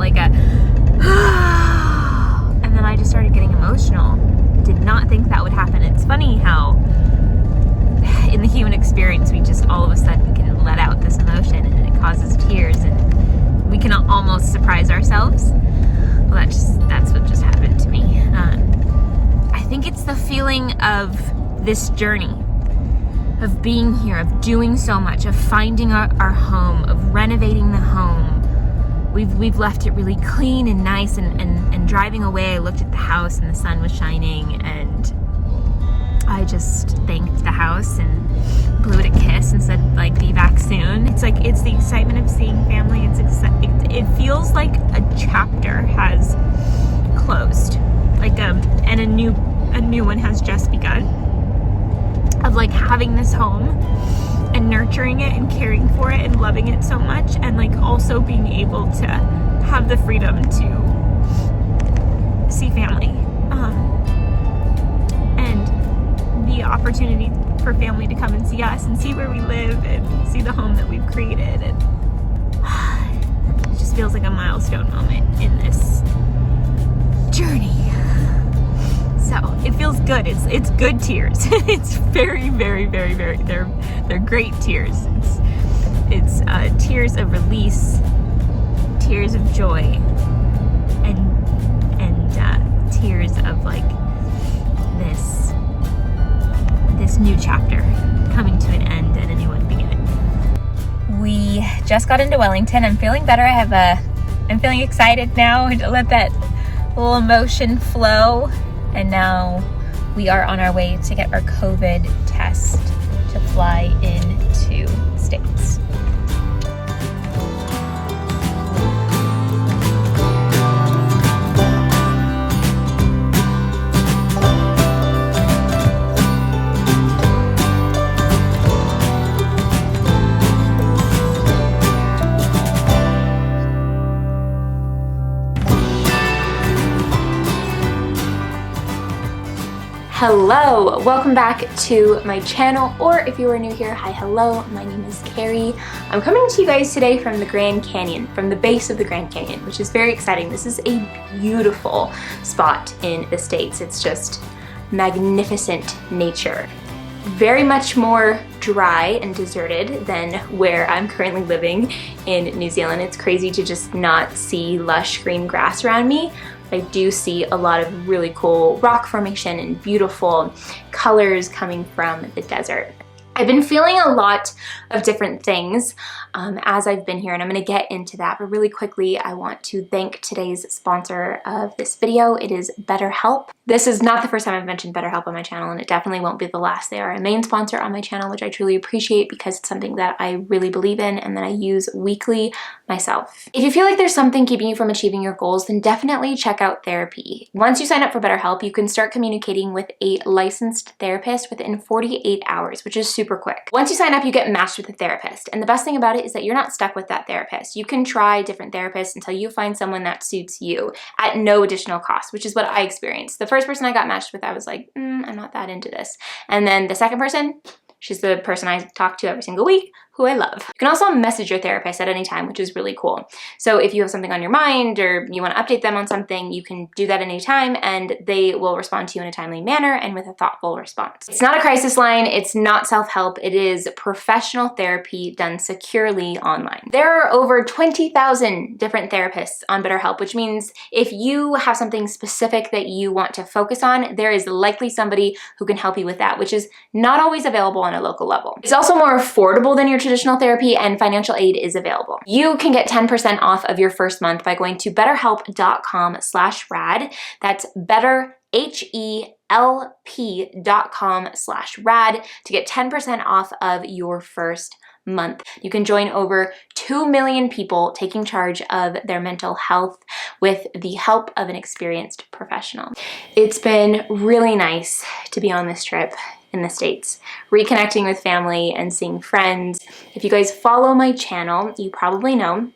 like a and then I just started getting emotional. Did not think that would happen. It's funny how in the human experience we just all of a sudden can let out this emotion and it causes tears and we can almost surprise ourselves. Well, that's what just happened to me. I think it's the feeling of this journey, of being here, of doing so much, of finding our home, of renovating the home. We've left it really clean and nice, and driving away, I looked at the house and the sun was shining, and I just thanked the house and blew it a kiss and said, like, be back soon. It's like, it's the excitement of seeing family. It feels like a chapter has closed, like and a new one has just begun, of like having this home and nurturing it and caring for it and loving it so much, and like also being able to have the freedom to see family and the opportunity for family to come and see us and see where we live and see the home that we've created. And it just feels like a milestone moment in this journey. So it feels good. It's good tears. It's very, very, very, very. They're great tears. It's tears of release, tears of joy, and tears of like this new chapter coming to an end and a new one beginning. We just got into Wellington. I'm feeling better. I'm feeling excited now to let that little emotion flow. And now we are on our way to get our COVID test to fly into the States. Hello, welcome back to my channel, or if you are new here, hi, hello, my name is Carrie. I'm coming to you guys today from the Grand Canyon, from the base of the Grand Canyon, which is very exciting. This is a beautiful spot in the States. It's just magnificent nature. Very much more dry and deserted than where I'm currently living in New Zealand. It's crazy to just not see lush green grass around me. I do see a lot of really cool rock formation and beautiful colors coming from the desert. I've been feeling a lot of different things as I've been here, and I'm going to get into that. But really quickly, I want to thank today's sponsor of this video. It is BetterHelp. This is not the first time I've mentioned BetterHelp on my channel, and it definitely won't be the last. They are a main sponsor on my channel, which I truly appreciate because it's something that I really believe in and that I use weekly myself. If you feel like there's something keeping you from achieving your goals, then definitely check out therapy. Once you sign up for BetterHelp, you can start communicating with a licensed therapist within 48 hours, which is super quick. Once you sign up, you get matched with a therapist. And the best thing about it is that you're not stuck with that therapist. You can try different therapists until you find someone that suits you at no additional cost, which is what I experienced. The first person I got matched with, I was like, I'm not that into this. And then the second person, she's the person I talk to every single week, who I love. You can also message your therapist at any time, which is really cool. So if you have something on your mind or you want to update them on something, you can do that anytime and they will respond to you in a timely manner and with a thoughtful response. It's not a crisis line, it's not self-help, it is professional therapy done securely online. There are over 20,000 different therapists on BetterHelp, which means if you have something specific that you want to focus on, there is likely somebody who can help you with that, which is not always available on a local level. It's also more affordable than your traditional therapy, and financial aid is available. You can get 10% off of your first month by going to betterhelp.com/rad. That's betterhelp.com/rad to get 10% off of your first month. You can join over 2 million people taking charge of their mental health with the help of an experienced professional. It's been really nice to be on this trip in the States, reconnecting with family and seeing friends. If you guys follow my channel, you probably know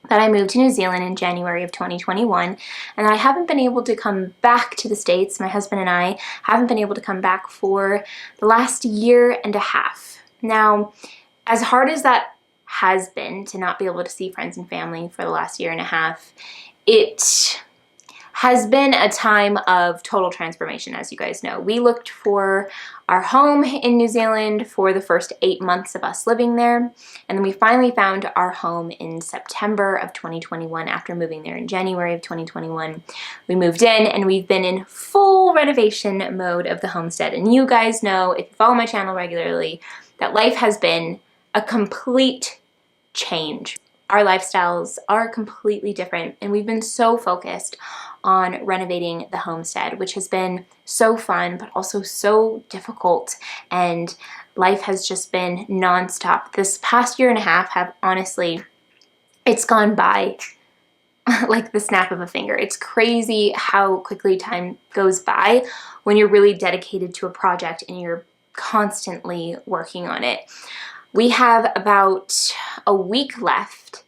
that I moved to New Zealand in January of 2021, and I haven't been able to come back to the States. My husband and I haven't been able to come back for the last year and a half. Now, as hard as that has been to not be able to see friends and family for the last year and a half. It has been a time of total transformation, as you guys know. We looked for our home in New Zealand for the first 8 months of us living there, and then we finally found our home in September of 2021 after moving there in January of 2021. We moved in, and we've been in full renovation mode of the homestead. And you guys know, if you follow my channel regularly, that life has been a complete change. Our lifestyles are completely different, and we've been so focused on renovating the homestead, which has been so fun, but also so difficult. And life has just been nonstop. This past year and a half have honestly, it's gone by like the snap of a finger. It's crazy how quickly time goes by when you're really dedicated to a project and you're constantly working on it. We have about a week left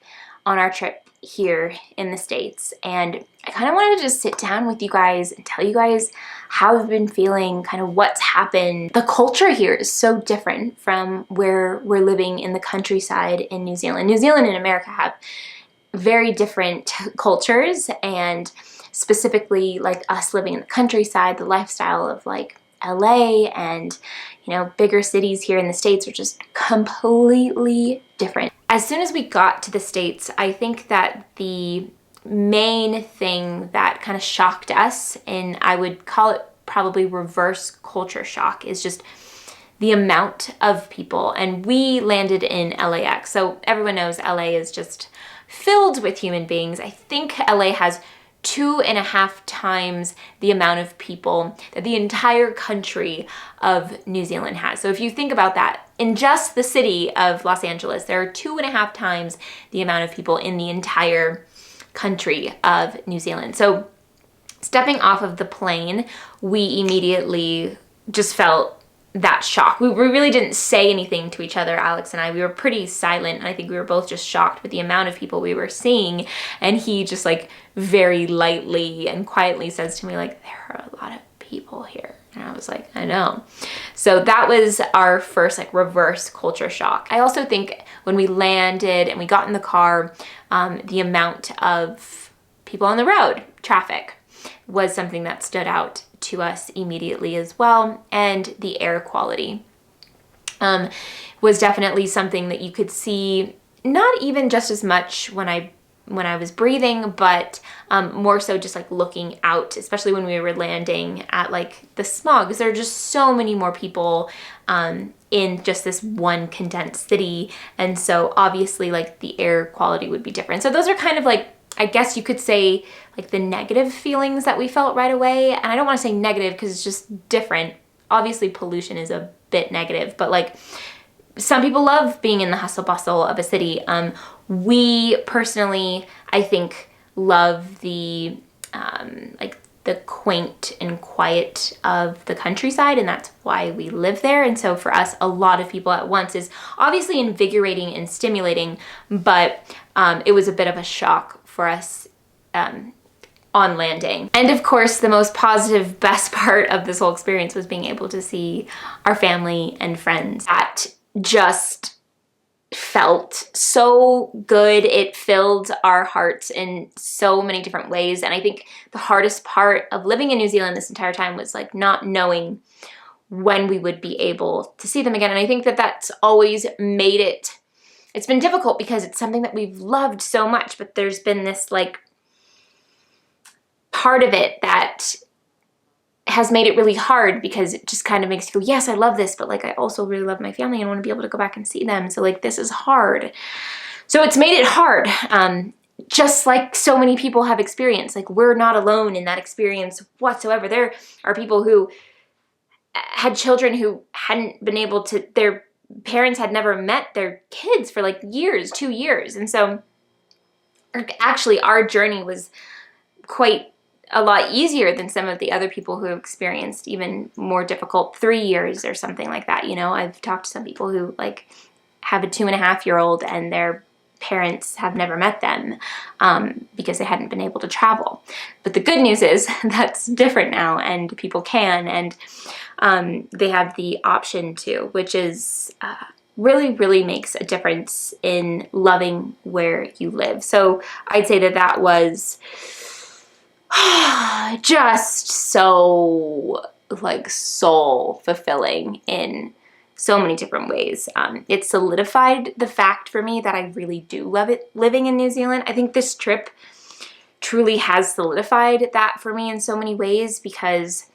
on our trip here in the States, and I kind of wanted to just sit down with you guys and tell you guys how I've been feeling, kind of what's happened. The culture here is so different from where we're living in the countryside in New Zealand. New Zealand and America have very different cultures, and specifically like us living in the countryside, the lifestyle of like LA and, you know, bigger cities here in the States are just completely different. As soon as we got to the States, I think that the main thing that kind of shocked us, and I would call it probably reverse culture shock, is just the amount of people. And we landed in LAX. So everyone knows LA is just filled with human beings. I think LA has 2.5 times the amount of people that the entire country of New Zealand has. So if you think about that, in just the city of Los Angeles, there are 2.5 times the amount of people in the entire country of New Zealand. So stepping off of the plane, we immediately just felt that shock. We really didn't say anything to each other, Alex and I. We were pretty silent, and I think we were both just shocked with the amount of people we were seeing. And he just like very lightly and quietly says to me like, there are a lot of people here. And I was like, I know. So that was our first like reverse culture shock. I also think when we landed and we got in the car, the amount of people on the road, traffic, was something that stood out to us immediately as well. And the air quality was definitely something that you could see, not even just as much when I was breathing, but more so just like looking out, especially when we were landing at like the smog, because there are just so many more people in just this one condensed city. And so obviously like the air quality would be different. So those are kind of like, I guess you could say like the negative feelings that we felt right away. And I don't want to say negative because it's just different. Obviously pollution is a bit negative, but like some people love being in the hustle bustle of a city. We personally, I think, love the like the quaint and quiet of the countryside, and that's why we live there. And so for us, a lot of people at once is obviously invigorating and stimulating, but it was a bit of a shock for us on landing. And of course, the most positive, best part of this whole experience was being able to see our family and friends. That just felt so good. It filled our hearts in so many different ways. And I think the hardest part of living in New Zealand this entire time was like not knowing when we would be able to see them again. And I think that that's always made it, it's been difficult because it's something that we've loved so much, but there's been this like part of it that has made it really hard because it just kind of makes you go, yes, I love this, but like I also really love my family and want to be able to go back and see them. So like this is hard. So it's made it hard. Just like so many people have experienced. Like we're not alone in that experience whatsoever. There are people who had children who hadn't been able to, their parents had never met their kids for like years, 2 years. And so actually our journey was quite a lot easier than some of the other people who have experienced even more difficult 3 years or something like that. You know, I've talked to some people who like have a 2.5-year-old and their parents have never met them because they hadn't been able to travel. But the good news is that's different now, and people can, and they have the option to, which is really, really makes a difference in loving where you live. So I'd say that that was just so like soul fulfilling in so many different ways. It solidified the fact for me that I really do love it living in New Zealand. I think this trip truly has solidified that for me in so many ways, because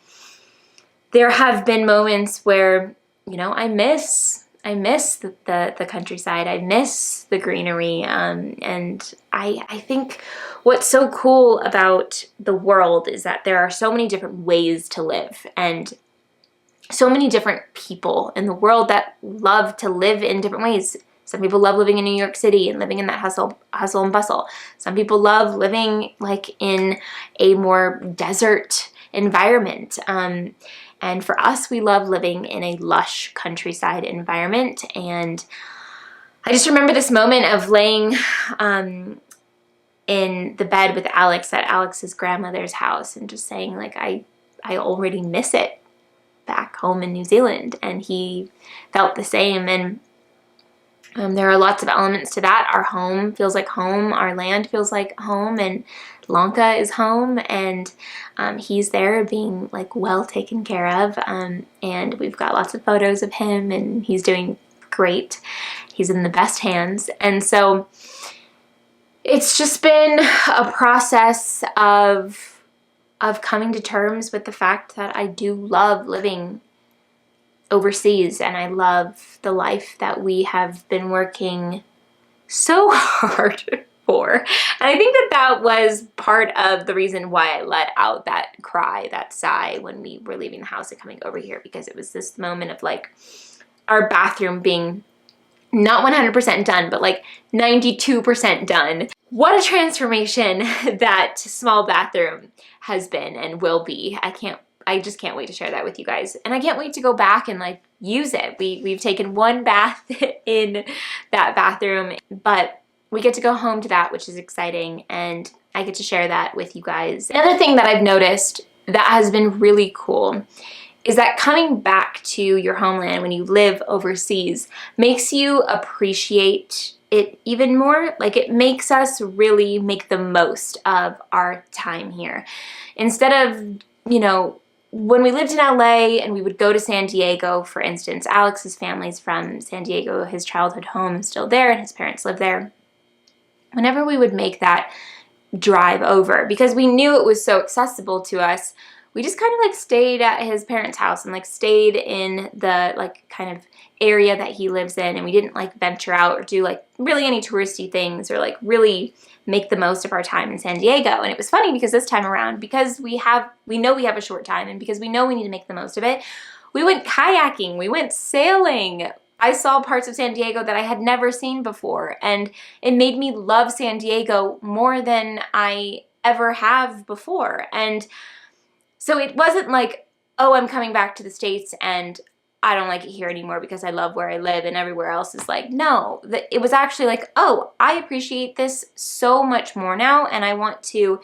there have been moments where, you know, I miss the countryside. I miss the greenery. And I think what's so cool about the world is that there are so many different ways to live, and so many different people in the world that love to live in different ways. Some people love living in New York City and living in that hustle and bustle. Some people love living like in a more desert environment. And for us, we love living in a lush countryside environment. And I just remember this moment of laying in the bed with Alex at Alex's grandmother's house and just saying, like, I already miss it back home in New Zealand. And he felt the same. And there are lots of elements to that. Our home feels like home. Our land feels like home. And Lanka is home. And he's there being like well taken care of. And we've got lots of photos of him, and he's doing great. He's in the best hands. And so it's just been a process of coming to terms with the fact that I do love living overseas, and I love the life that we have been working so hard for. And I think that that was part of the reason why I let out that cry, that sigh when we were leaving the house and coming over here, because it was this moment of like our bathroom being not 100% done, but like 92% done. What a transformation that small bathroom has been and will be. I just can't wait to share that with you guys. And I can't wait to go back and like use it. We've taken one bath in that bathroom, but we get to go home to that, which is exciting. And I get to share that with you guys. Another thing that I've noticed that has been really cool is that coming back to your homeland when you live overseas makes you appreciate it even more. Like, it makes us really make the most of our time here. Instead of, you know, when we lived in LA and we would go to San Diego, for instance, Alex's family's from San Diego, his childhood home is still there and his parents live there. Whenever we would make that drive over, because we knew it was so accessible to us, we just kind of like stayed at his parents' house and like stayed in the like kind of area that he lives in, and we didn't like venture out or do like really any touristy things or like really make the most of our time in San Diego. And it was funny because this time around, because we know we have a short time, and because we know we need to make the most of it, we went kayaking, we went sailing. I saw parts of San Diego that I had never seen before, and it made me love San Diego more than I ever have before. And so it wasn't like, oh, I'm coming back to the States and I don't like it here anymore because I love where I live and everywhere else is like, no. It was actually like, oh, I appreciate this so much more now, and I want to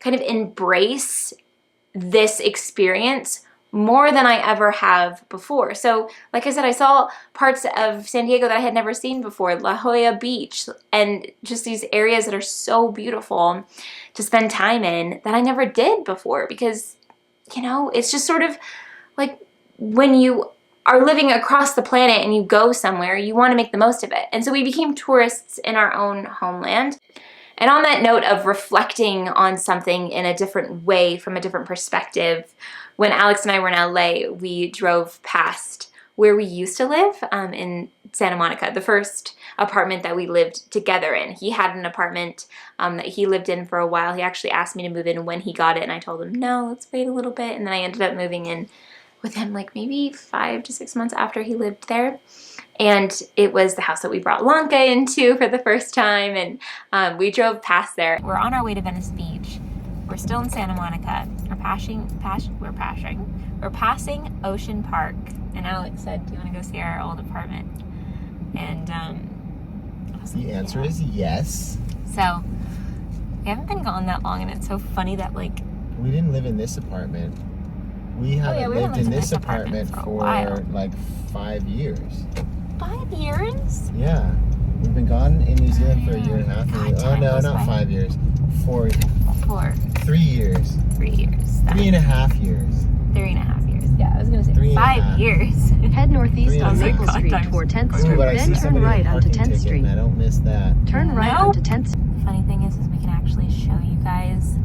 kind of embrace this experience more than I ever have before. So like I said, I saw parts of San Diego that I had never seen before, La Jolla Beach, and just these areas that are so beautiful to spend time in that I never did before, because, you know, it's just sort of like when you are living across the planet and you go somewhere, you want to make the most of it. And so we became tourists in our own homeland. And on that note of reflecting on something in a different way, from a different perspective, when Alex and I were in LA, we drove past where we used to live in Santa Monica, the first apartment that we lived together in. He had an apartment that he lived in for a while. He actually asked me to move in when he got it, and I told him, no, let's wait a little bit. And then I ended up moving in with him like maybe 5 to 6 months after he lived there. And it was the house that we brought Lanka into for the first time, and we drove past there. We're on our way to Venice Beach. We're still in Santa Monica. We're passing Ocean Park. And Alex said, do you want to go see our old apartment? And the answer is yes. So we haven't been gone that long, and it's so funny that like we didn't live in this apartment. We haven't lived in this apartment for like 5 years. 5 years? Yeah. We've been gone in New Zealand for a year and a half. God, Oh time no, goes not by. 5 years. 4. 3 years. 3 years. 3.5 years. 3.5 years. Yeah, I was gonna say 3.5. 5 years. Head northeast on 3.5. Maple God, Street time's toward 10th Ooh, Street, but I then see turn somebody with right a onto parking 10th ticket, Street. and I don't miss that. Turn right Nope. onto 10th Street. Funny thing is we can actually show you guys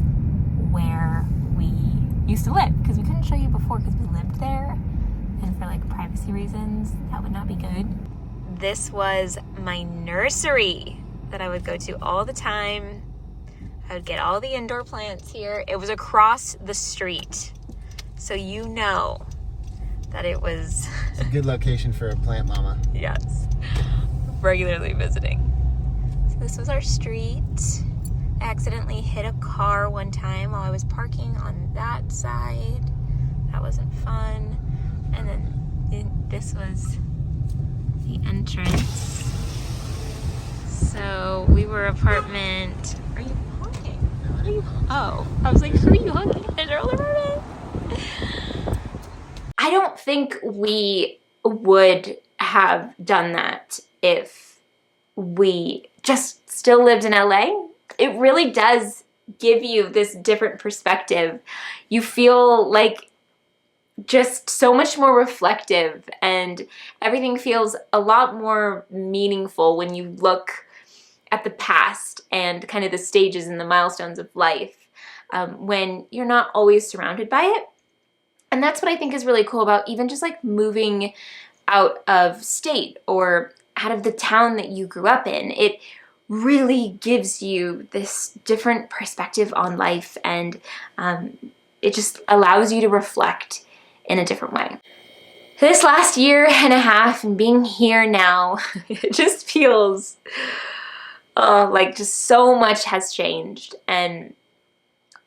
where we used to live, because we couldn't show you before because we lived there, and for like privacy reasons that would not be good. This was my nursery that I would go to all the time. I would get all the indoor plants here. It was across the street, so you know that it was It's a good location for a plant mama. yes, regularly visiting. So this was our street. I accidentally hit a car one time while I was parking on that side. That wasn't fun. And then this was the entrance. So we were apartment. Are you honking? What are you? Oh, I was like, who are you honking at your apartment? I don't think we would have done that if we just still lived in LA. It really does give you this different perspective. You feel like just so much more reflective, and everything feels a lot more meaningful when you look at the past and kind of the stages and the milestones of life, when you're not always surrounded by it. And that's what I think is really cool about even just like moving out of state or out of the town that you grew up in. It really gives you this different perspective on life, and it just allows you to reflect in a different way. This last year and a half and being here now, it just feels like just so much has changed, and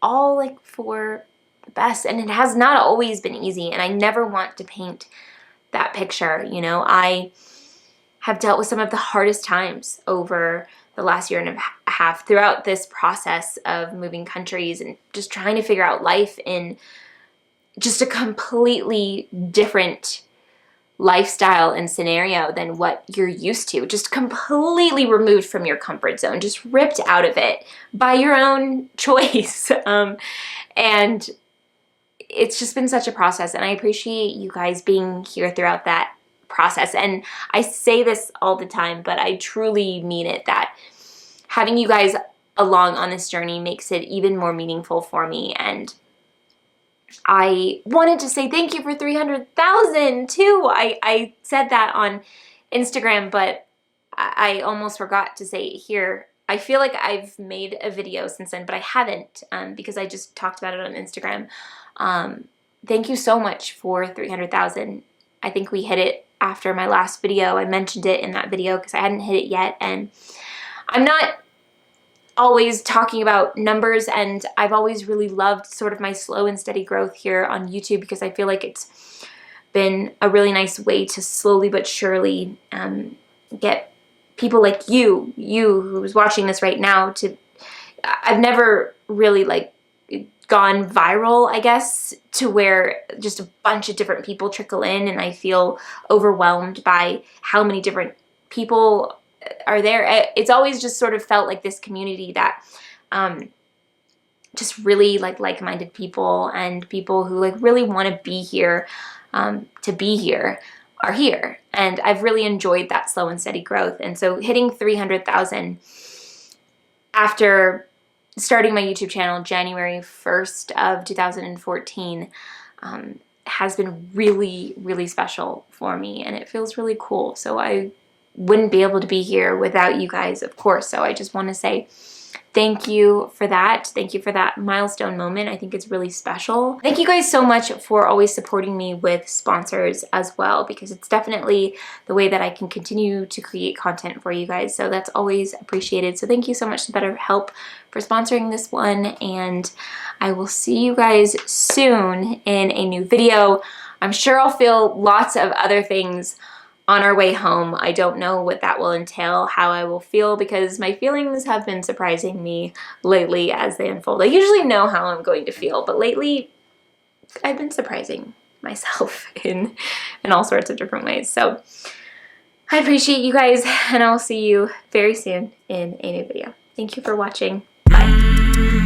all like for the best. And it has not always been easy, and I never want to paint that picture. You know, I have dealt with some of the hardest times over the last year and a half throughout this process of moving countries and just trying to figure out life in just a completely different lifestyle and scenario than what you're used to, just completely removed from your comfort zone, just ripped out of it by your own choice. And it's just been such a process, and I appreciate you guys being here throughout that process. And I say this all the time, but I truly mean it, that having you guys along on this journey makes it even more meaningful for me. And I wanted to say thank you for 300,000 too. I said that on Instagram, but I almost forgot to say it here. I feel like I've made a video since then, but I haven't, because I just talked about it on Instagram. Thank you so much for 300,000. I think we hit it after my last video. I mentioned it in that video because I hadn't hit it yet, and I'm not always talking about numbers, and I've always really loved sort of my slow and steady growth here on YouTube, because I feel like it's been a really nice way to slowly but surely get people like you who's watching this right now to, I've never really like gone viral, I guess, to where just a bunch of different people trickle in, and I feel overwhelmed by how many different people are there. It's always just sort of felt like this community that just really like-minded people, and people who like really want to be here to be here are here. And I've really enjoyed that slow and steady growth. And so hitting 300,000 after starting my YouTube channel January 1st of 2014 has been really, really special for me, and it feels really cool. So I wouldn't be able to be here without you guys, of course. So I just want to say thank you for that. Thank you for that milestone moment. I think it's really special. Thank you guys so much for always supporting me with sponsors as well, because it's definitely the way that I can continue to create content for you guys. So that's always appreciated. So thank you so much to BetterHelp for sponsoring this one, and I will see you guys soon in a new video. I'm sure I'll feel lots of other things on our way home. I don't know what that will entail, how I will feel, because my feelings have been surprising me lately as they unfold. I usually know how I'm going to feel, but lately I've been surprising myself in all sorts of different ways. So I appreciate you guys, and I'll see you very soon in a new video. Thank you for watching. Bye.